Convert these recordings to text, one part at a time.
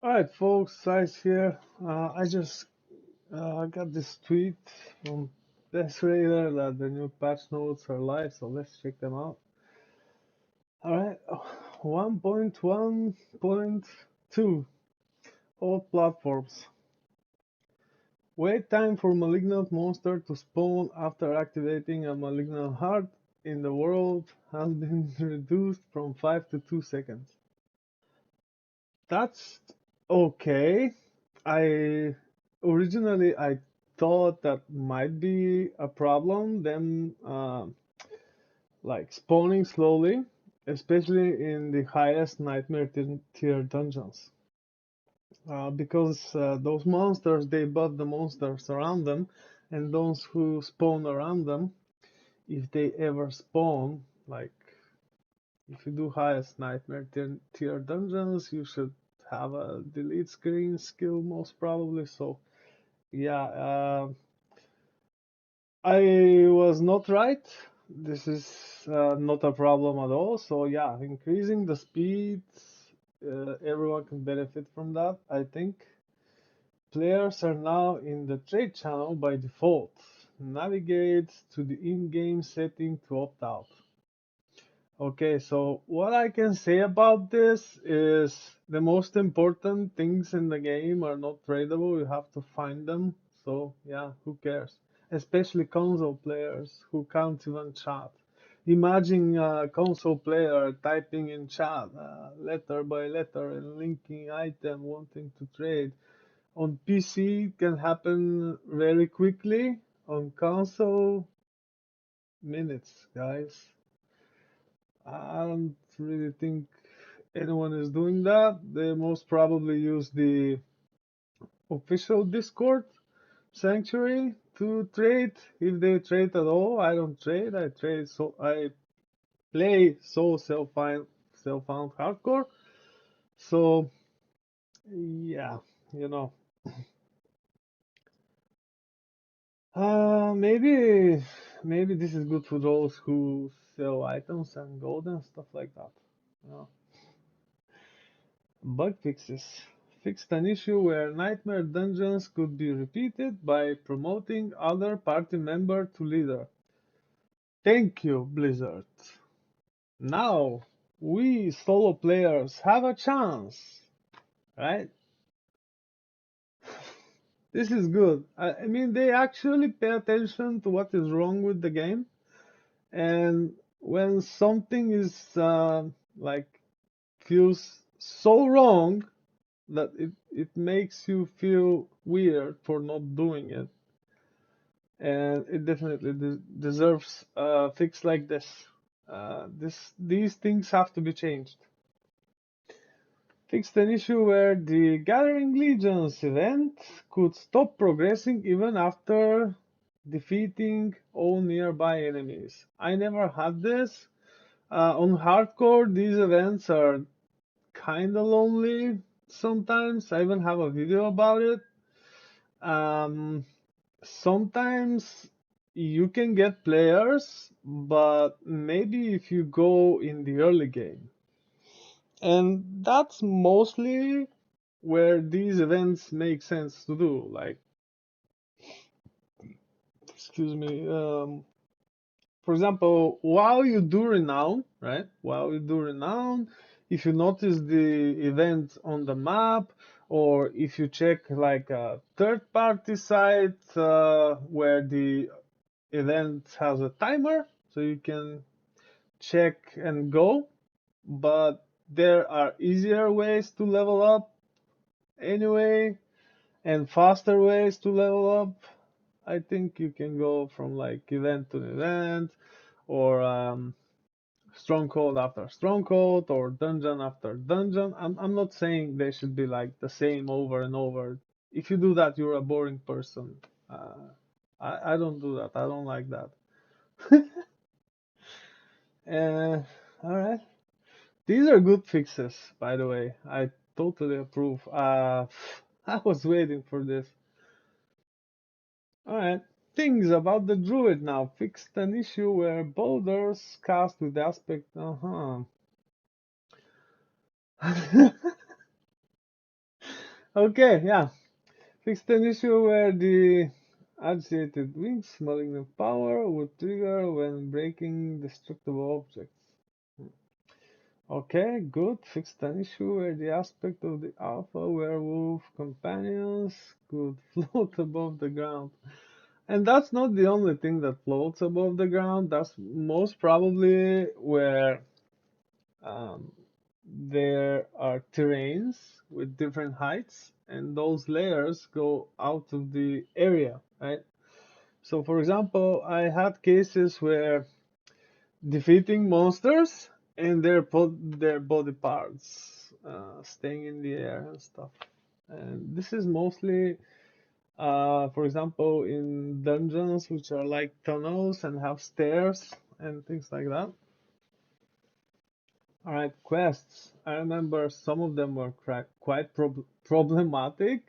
Alright, folks, Zeiss here. I just got this tweet from Best Raider that the new patch notes are live, so let's check them out. Alright, 1.1.2 all platforms. Wait time for malignant monster to spawn after activating a malignant heart in the world has been reduced from 5 to 2 seconds. That's okay. I originally I thought that might be a problem, them like spawning slowly, especially in the highest nightmare tier dungeons. Because those monsters they buff the monsters around them, and those who spawn around them, if they ever spawn, like if you do highest nightmare tier dungeons, you should have a delete screen skill most probably. So yeah, I was not right. This is not a problem at all. So yeah, increasing the speed, everyone can benefit from that. I think players are now in the trade channel by default. Navigate to the in-game setting to opt out. Okay, so what I can say about this is the most important things in the game are not tradable. You have to find them. So yeah, who cares? Especially console players who can't even chat. Imagine a console player typing in chat letter by letter and linking item wanting to trade. On PC it can happen very quickly. On console, minutes, guys. I don't really think anyone is doing that. They most probably use the official Discord sanctuary to trade, if they trade at all. I don't trade. I trade so I play so self-found hardcore. So yeah, you know. Maybe this is good for those who sell items and gold and stuff like that. You know. Bug fixes. Fixed an issue where nightmare dungeons could be repeated by promoting other party member to leader. Thank you, Blizzard. Now, we solo players have a chance, right? This is good. I mean, they actually pay attention to what is wrong with the game, and when something is like feels so wrong that it makes you feel weird for not doing it, and it definitely deserves a fix like this. These things have to be changed. Fixed an issue where the Gathering Legions event could stop progressing even after defeating all nearby enemies. I never had this. On hardcore, these events are kinda lonely sometimes. I even have a video about it. Um, Sometimes you can get players, but maybe if you go in the early game. And that's mostly where these events make sense to do. Like, excuse me, for example, while you do Renown, right? While you do Renown, if you notice the event on the map, or if you check like a third-party site where the event has a timer, so you can check and go. But there are easier ways to level up anyway, and faster ways to level up. I think you can go from like event to event, or stronghold after stronghold, or dungeon after dungeon. I'm not saying they should be like the same over and over. If you do that, you're a boring person. I don't do that. I don't like that. All right. These are good fixes, by the way. I totally approve. I was waiting for this. Alright. Things about the druid now. Fixed an issue where boulders cast with aspect. Uh-huh. Okay, yeah. Fixed an issue where the agitated wings malignant power would trigger when breaking destructible objects. Okay, good. Fixed an issue where the aspect of the alpha werewolf companions could float above the ground. And that's not the only thing that floats above the ground. That's most probably where um, there are terrains with different heights, and those layers go out of the area, right? So, for example, I had cases where defeating monsters and their body parts staying in the air and stuff. And this is mostly, for example, in dungeons which are like tunnels and have stairs and things like that. All right, quests. I remember some of them were quite problematic,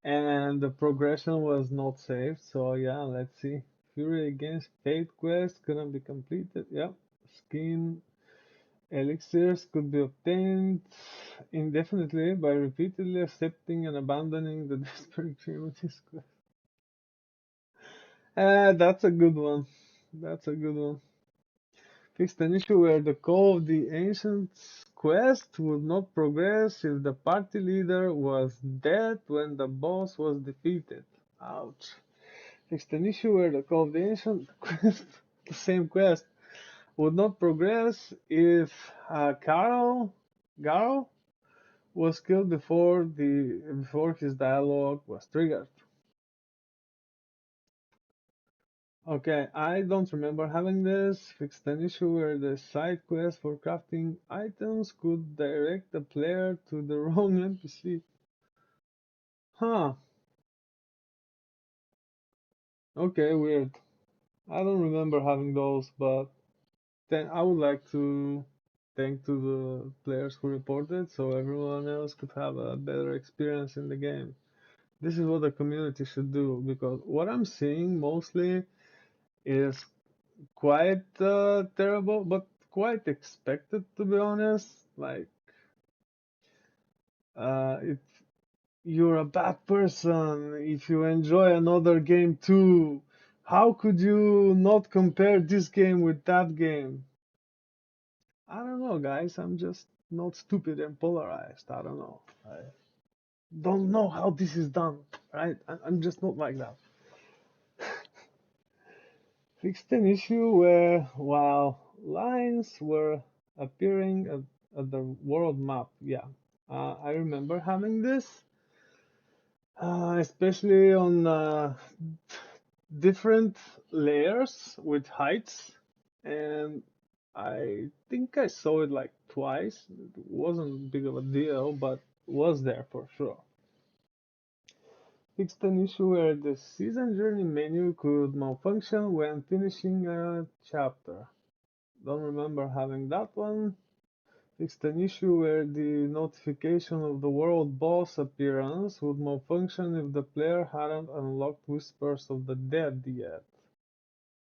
and the progression was not safe. So yeah, let's see. Fury Against Fate quest couldn't be completed. Yep. Skin elixirs could be obtained indefinitely by repeatedly accepting and abandoning the desperate remedies quest. That's a good one. That's a good one. Fixed an issue where the Call of the Ancients quest would not progress if the party leader was dead when the boss was defeated. Ouch. Fixed an issue where the Call of the Ancients quest, the same quest, would not progress if Garo was killed before his dialogue was triggered. Okay, I don't remember having this. Fixed an issue where the side quest for crafting items could direct the player to the wrong NPC. Huh, okay, weird. I don't remember having those, but then I would like to thank to the players who reported so everyone else could have a better experience in the game. This is what the community should do because what I'm seeing mostly is quite terrible, but quite expected to be honest. Like, if you're a bad person, if you enjoy another game too, how could you not compare this game with that game? I don't know, guys. I'm just not stupid and polarized. I don't know. I don't know how this is done, right? I'm just not like that. Fixed an issue where, while lines were appearing at the world map, yeah. I remember having this, especially on different layers with heights, and I think I saw it like twice. It wasn't big of a deal, but was there for sure. Fixed an issue where the season journey menu could malfunction when finishing a chapter. Don't remember having that one. Fixed an issue where the notification of the world boss appearance would malfunction if the player hadn't unlocked Whispers of the Dead yet.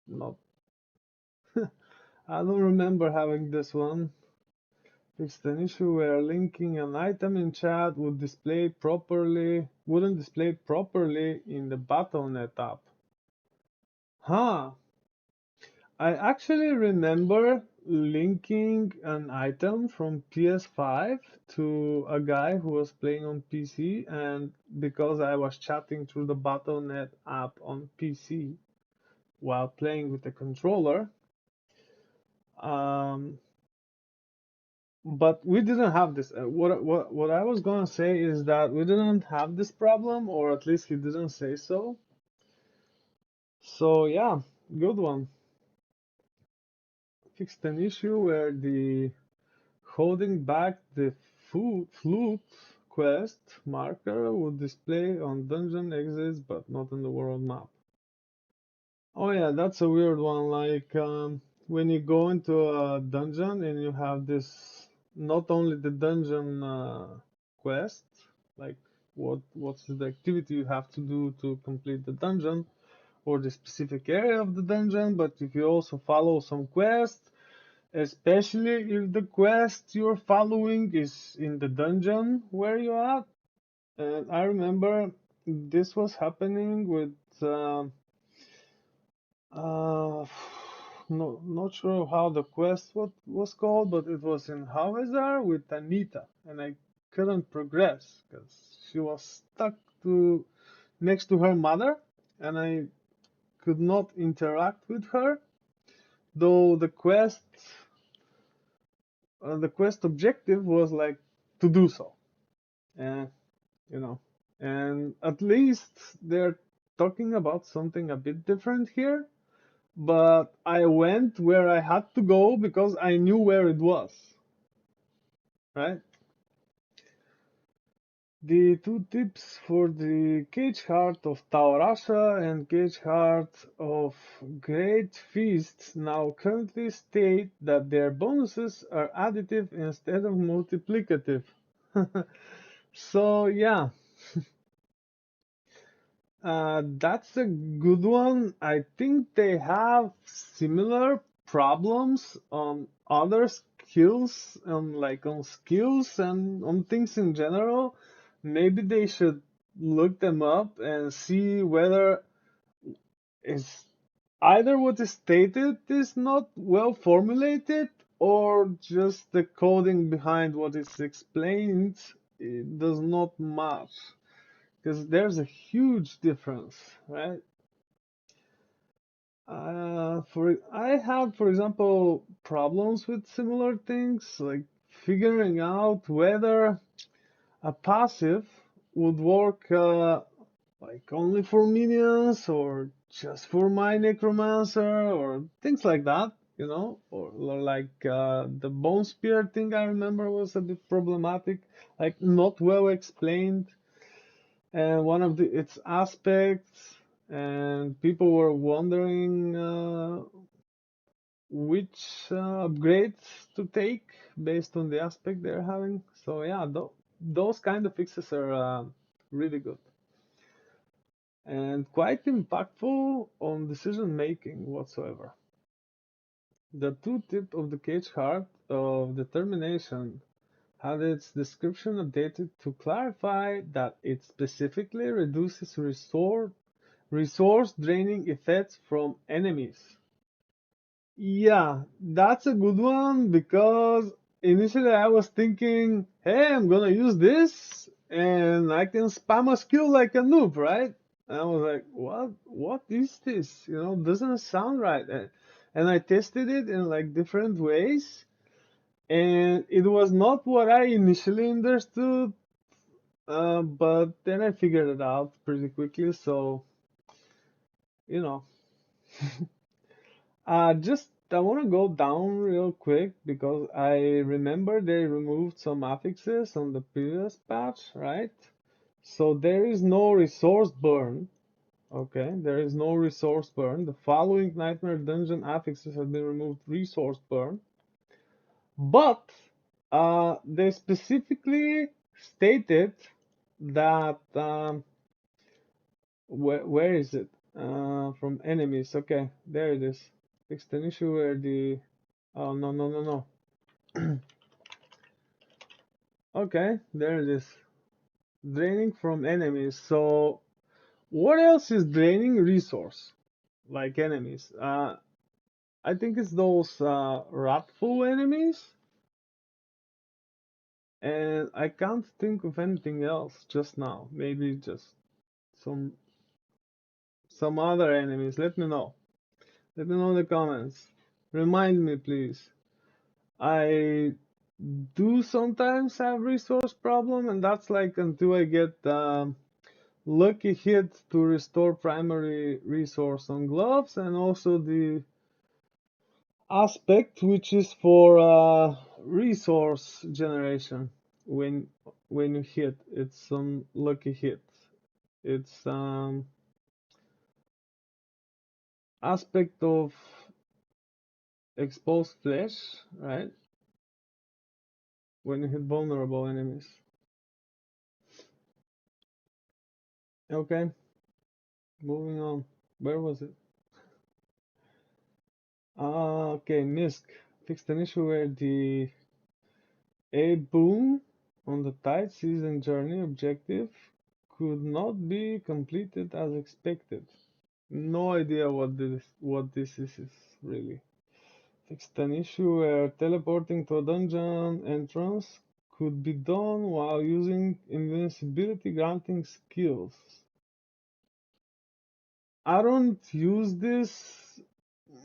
Not. I don't remember having this one. Fixed an issue where linking an item in chat wouldn't display properly in the Battle.net app. Huh. I actually remember linking an item from PS5 to a guy who was playing on PC, and because I was chatting through the Battle.net app on PC while playing with the controller, um, but we didn't have this. What I was gonna say is that we didn't have this problem, or at least he didn't say so. So yeah, good one. Fixed an issue where the holding back the flute quest marker would display on dungeon exits but not on the world map. Oh yeah, that's a weird one. Like when you go into a dungeon and you have this, not only the dungeon quest, like what's the activity you have to do to complete the dungeon or the specific area of the dungeon, but if you also follow some quests, especially if the quest you're following is in the dungeon where you're at. And I remember this was happening with uh, no, not sure how the quest what was called, but it was in Hawazar with Anita, and I couldn't progress because she was stuck to next to her mother, and I could not interact with her, though the quest objective was like to do so. And you know, and at least they're talking about something a bit different here. But I went where I had to go because I knew where it was, right? The two tips for the Cage Heart of Taurasha and Cage Heart of Great Feasts now currently state that their bonuses are additive instead of multiplicative. So yeah, that's a good one. I think they have similar problems on other skills, on skills and on things in general. Maybe they should look them up and see whether is either what is stated is not well formulated or just the coding behind what is explained it does not match because there's a huge difference, right? For I have, for example, problems with similar things, like figuring out whether a passive would work like only for minions or just for my necromancer or things like that, or like the bone spear thing I remember was a bit problematic, like not well explained, and one of its aspects, and people were wondering which upgrades to take based on the aspect they're having. So yeah, those kind of fixes are really good and quite impactful on decision making whatsoever. The two-tip of the Cage Heart of Determination had its description updated to clarify that it specifically reduces resource draining effects from enemies. Yeah, that's a good one because initially I was thinking, hey, I'm gonna use this and I can spam a skill like a noob, right? And I was like, what is this? Doesn't sound right. And I tested it in like different ways, and it was not what I initially understood, but then I figured it out pretty quickly, so, you know. Just I want to go down real quick because I remember they removed some affixes on the previous patch, right? So there is no resource burn. Okay, there is no resource burn. The following Nightmare Dungeon affixes have been removed resource burn. But they specifically stated that where is it? From enemies. Okay, there it is. Fixed an issue where the oh no no no no. Okay, there it is. Draining from enemies. So what else is draining resource? Like enemies. I think it's those wrathful enemies. And I can't think of anything else just now. Maybe just some some other enemies. Let me know. Let me know in the comments. Remind me, please. I do sometimes have resource problem, and that's like until I get lucky hit to restore primary resource on gloves, and also the aspect which is for resource generation when when you hit. It's some lucky hit. It's aspect of exposed flesh, right? When you hit vulnerable enemies. Okay, moving on. Where was it? Okay, Misk fixed an issue where the A boom on the tight season journey objective could not be completed as expected. No idea what this is really. Fixed an issue where teleporting to a dungeon entrance could be done while using invincibility granting skills. I don't use this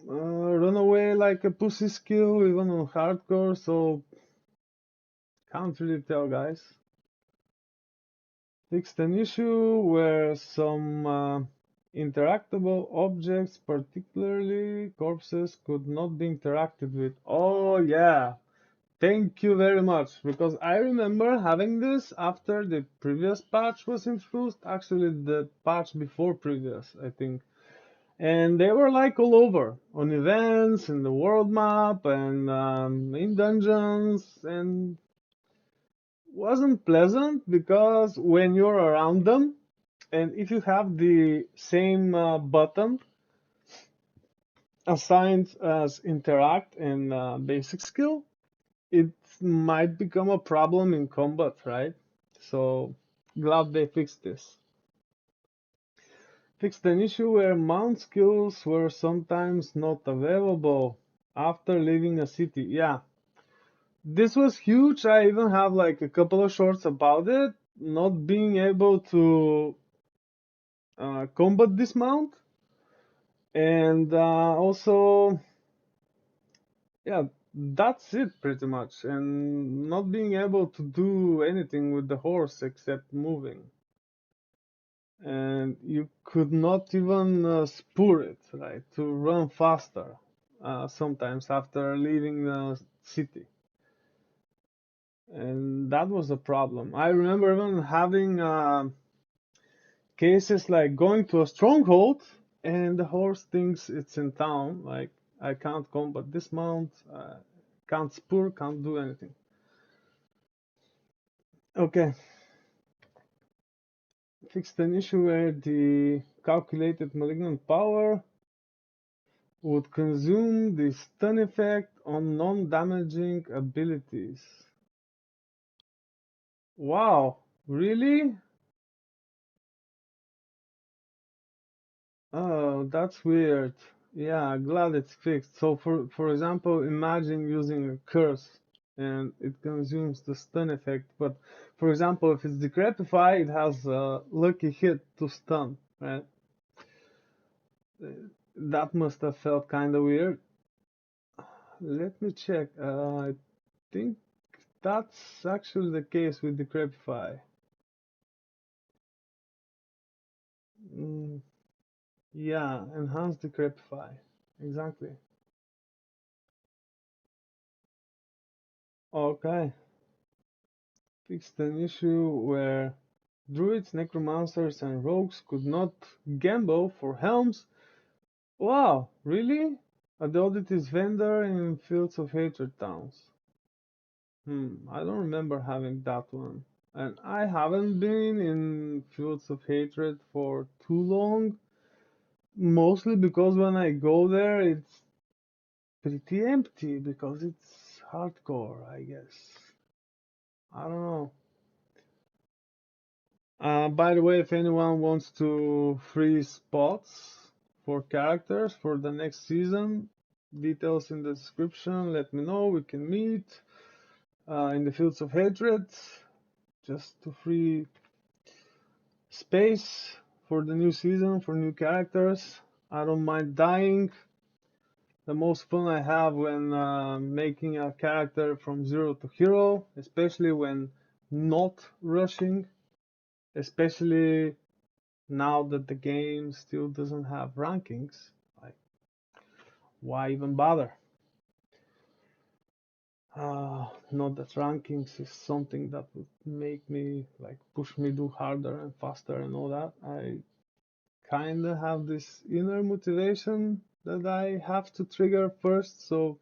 run away like a pussy skill even on hardcore, so can't really tell, guys. Fixed an issue where some interactable objects, particularly corpses, could not be interacted with. Oh yeah, thank you very much, because I remember having this after the previous patch was introduced, actually the patch before previous, I think. And they were like all over, on events, in the world map, and in dungeons, and wasn't pleasant because when you're around them, and if you have the same button assigned as interact and basic skill, it might become a problem in combat, right? So glad they fixed this. Fixed an issue where mount skills were sometimes not available after leaving a city. Yeah, this was huge. I even have like a couple of shorts about it. Not being able to combat dismount, and also, yeah, that's it pretty much. And not being able to do anything with the horse except moving. And you could not even spur it, right, to run faster sometimes after leaving the city. And that was a problem. I remember even having cases like going to a stronghold and the horse thinks it's in town. Like, I can't combat dismount, can't spur, can't do anything. Okay, fixed an issue where the calculated malignant power would consume the stun effect on non-damaging abilities. Wow, really? Oh, that's weird. Yeah, glad it's fixed. So for example, imagine using a curse and it consumes the stun effect. But for example, if it's Decrepify, it has a lucky hit to stun, right? That must have felt kind of weird. Let me check. I think that's actually the case with Decrepify. Mm, yeah, enhance Decrepify. Exactly. Okay. Fixed an issue where druids, necromancers, and rogues could not gamble for helms. Wow, really? At the oddities vendor in Fields of Hatred towns. I don't remember having that one. And I haven't been in Fields of Hatred for too long, mostly because when I go there, it's pretty empty because it's hardcore, I guess. I don't know. By the way, if anyone wants to free spots for characters for the next season, details in the description. Let me know. We can meet in the Fields of Hatred just to free space for the new season for new characters. I don't mind dying. The most fun I have when making a character from zero to hero, especially when not rushing, especially now that the game still doesn't have rankings. Like, why even bother? Not that rankings is something that would make me like push me do harder and faster and all that. I kind of have this inner motivation that I have to trigger first, so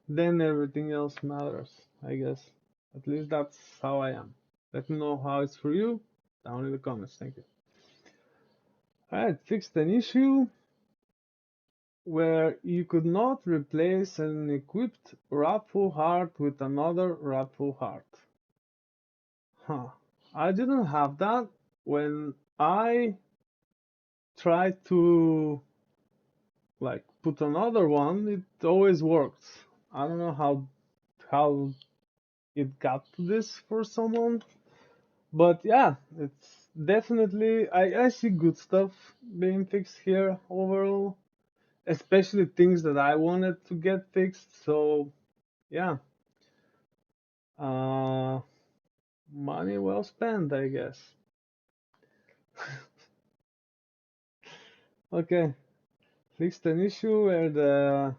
then everything else matters, I guess. At least that's how I am. Let me know how it's for you down in the comments. Thank you. Alright, fixed an issue where you could not replace an equipped Wrathful Heart with another Wrathful Heart. Huh. I didn't have that. When I tried to like put another one, it always works. I don't know how it got to this for someone, but yeah, it's definitely I see good stuff being fixed here overall, especially things that I wanted to get fixed. So yeah, uh, money well spent, I guess. Okay, fixed an issue where the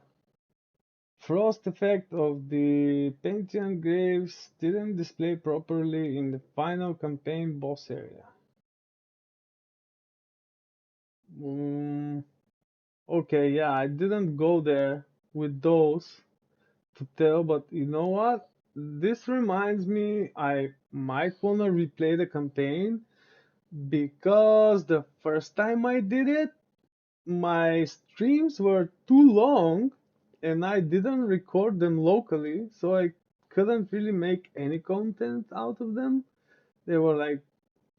frost effect of the Pantheon graves didn't display properly in the final campaign boss area. Mm, okay, yeah, I didn't go there with those to tell, but you know what? This reminds me I might want to replay the campaign because the first time I did it, my streams were too long and I didn't record them locally, so I couldn't really make any content out of them. They were like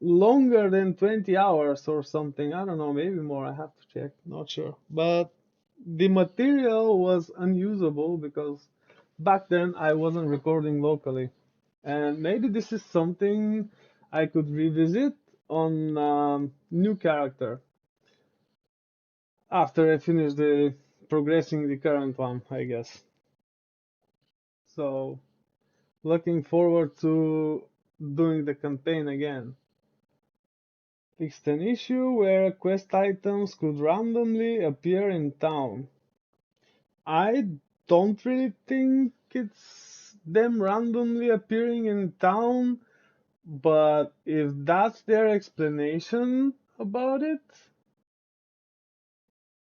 longer than 20 hours or something. I don't know, maybe more. I have to check. Not sure. But the material was unusable because back then I wasn't recording locally. And maybe this is something I could revisit on new character after I finish the progressing the current one, I guess. So looking forward to doing the campaign again. Fixed an issue where quest items could randomly appear in town. I don't really think it's them randomly appearing in town, but if that's their explanation about it,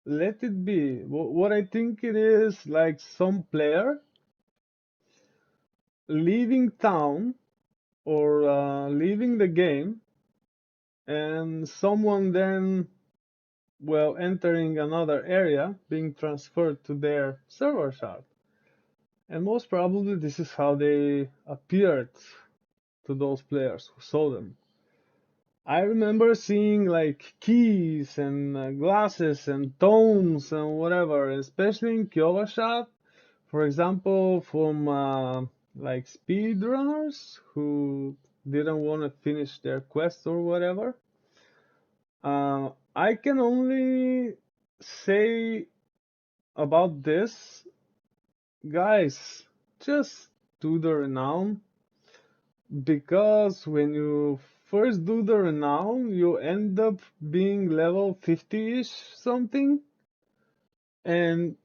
let it be. What I think it is like some player leaving town or leaving the game, and someone then, well, entering another area, being transferred to their server shard. And most probably this is how they appeared to those players who saw them. I remember seeing like keys and glasses and tones and whatever, especially in Kyowa shop. For example, from like speedrunners who didn't want to finish their quest or whatever. I can only say about this, guys, just do the renown, because when you first do the renown, you end up being level 50-ish something, and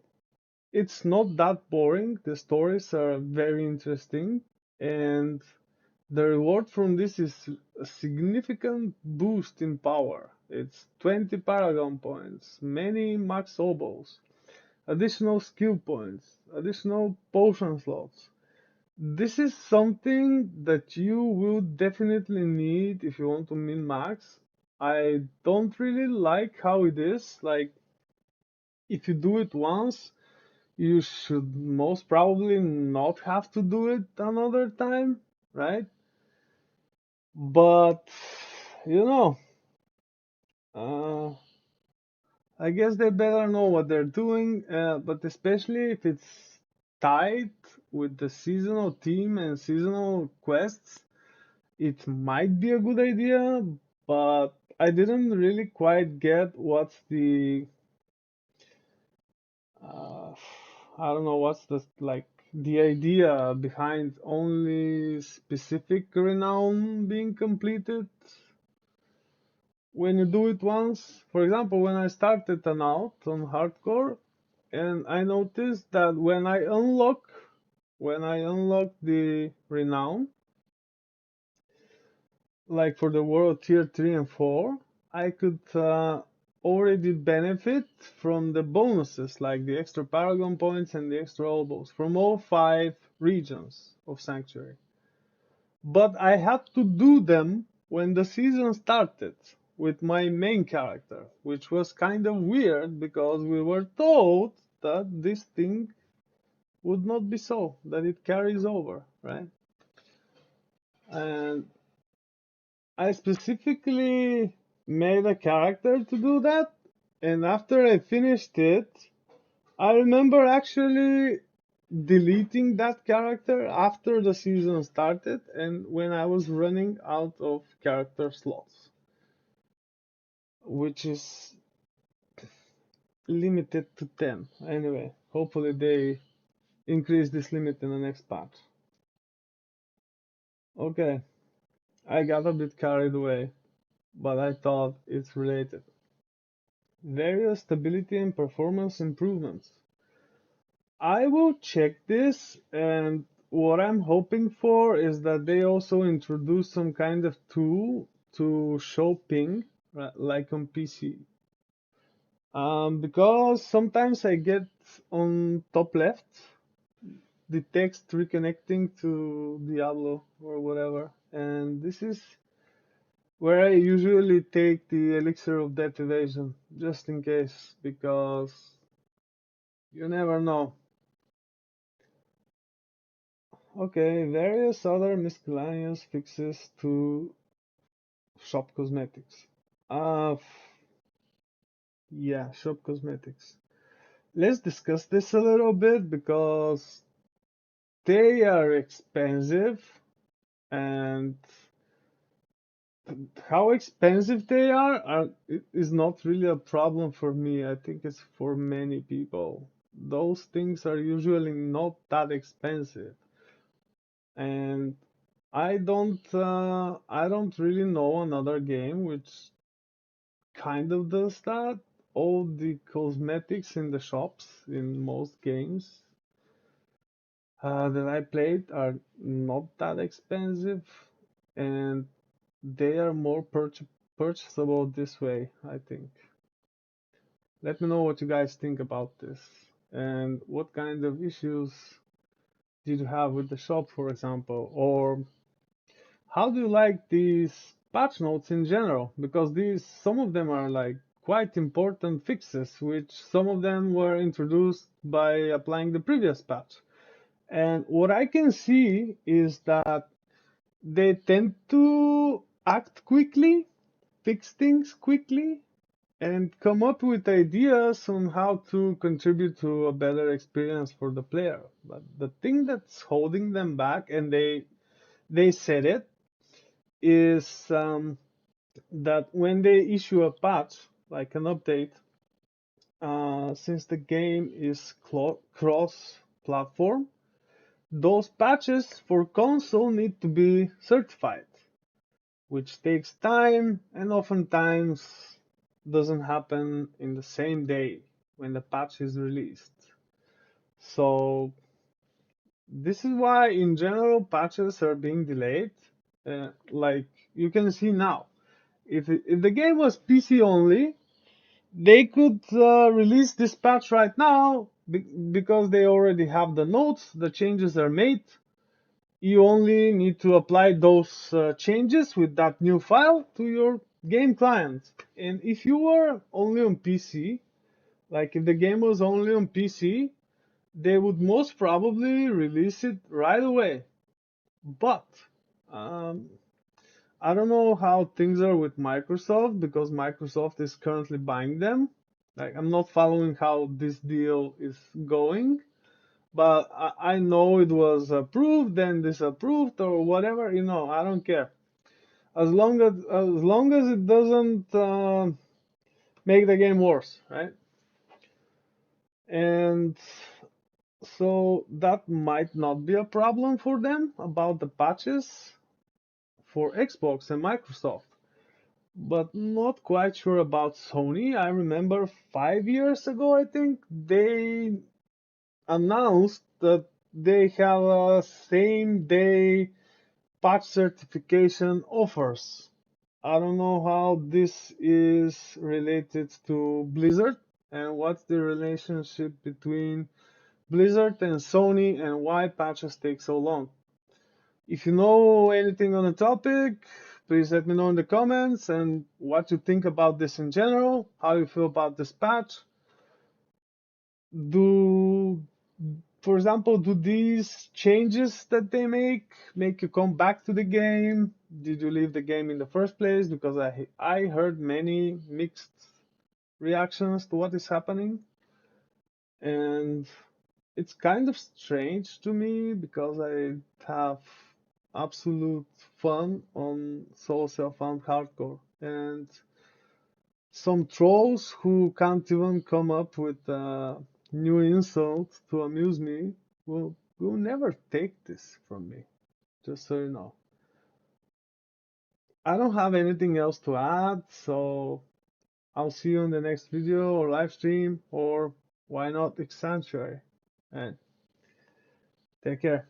it's not that boring. The stories are very interesting, and the reward from this is a significant boost in power. It's 20 Paragon points, many max oboes, additional skill points, additional potion slots. This is something that you will definitely need if you want to min max. I don't really like how it is. Like, if you do it once, you should most probably not have to do it another time, right? But, you know, uh, I guess they better know what they're doing, but especially if it's tied with the seasonal team and seasonal quests, it might be a good idea, but I didn't really quite get what's uh, I don't know what's the idea behind only specific renown being completed when you do it once. For example, when I started an out on hardcore, and I noticed that when I unlock the renown, like for the world tier 3 and 4, I could already benefit from the bonuses, like the extra Paragon points and the extra elbows from all 5 regions of Sanctuary. But I had to do them when the season started with my main character, which was kind of weird because we were told that this thing would not be so, that it carries over, right? And I specifically made a character to do that, and after I finished it, I remember actually deleting that character after the season started and when I was running out of character slots, which is limited to 10. Anyway, hopefully they increase this limit in the next patch. Okay, I got a bit carried away, but I thought it's related. Various stability and performance improvements. I will check this, and what I'm hoping for is that they also introduce some kind of tool to show ping, right, like on PC. Because sometimes I get on top left the text reconnecting to Diablo or whatever, and this is where I usually take the elixir of death evasion, just in case, because you never know. Okay, various other miscellaneous fixes to shop cosmetics. Uh, yeah, shop cosmetics. Let's discuss this a little bit because they are expensive, and how expensive they is not really a problem for me. I think it's for many people. Those things are usually not that expensive, and I don't really know another game which kind of does that. All the cosmetics in the shops in most games that I played are not that expensive, and they are more purchasable this way, I think. Let me know what you guys think about this, and what kind of issues did you have with the shop, for example, or how do you like these patch notes in general? Because these, some of them are like quite important fixes, which some of them were introduced by applying the previous patch. And what I can see is that they tend to act quickly, fix things quickly, and come up with ideas on how to contribute to a better experience for the player. But the thing that's holding them back, and they said it, is that when they issue a patch, like an update, since the game is cross-platform, those patches for console need to be certified, which takes time and oftentimes doesn't happen in the same day when the patch is released. So this is why in general patches are being delayed. Like you can see now, if the game was PC only, they could release this patch right now because they already have the notes, the changes are made. You only need to apply those changes with that new file to your game client. And if you were only on PC, like if the game was only on PC, they would most probably release it right away. But um, I don't know how things are with Microsoft because Microsoft is currently buying them. Like I'm not following how this deal is going, but I know it was approved then disapproved or whatever. I don't care as long as it doesn't make the game worse, right? And so that might not be a problem for them about the patches for Xbox and Microsoft. But not quite sure about Sony. I remember 5 years ago, I think, they announced that they have a same day patch certification offers. I don't know how this is related to Blizzard and what's the relationship between Blizzard and Sony and why patches take so long. If you know anything on the topic, please let me know in the comments and what you think about this in general, how you feel about this patch. Do, for example, do these changes that they make you come back to the game? did you leave the game in the first place? Because I heard many mixed reactions to what is happening, and it's kind of strange to me because I have absolute fun on Soul Self-Found Hardcore, and some trolls who can't even come up with a new insult to amuse me will never take this from me, just so you know. I don't have anything else to add, so I'll see you in the next video or live stream, or why not Sanctuary. And take care.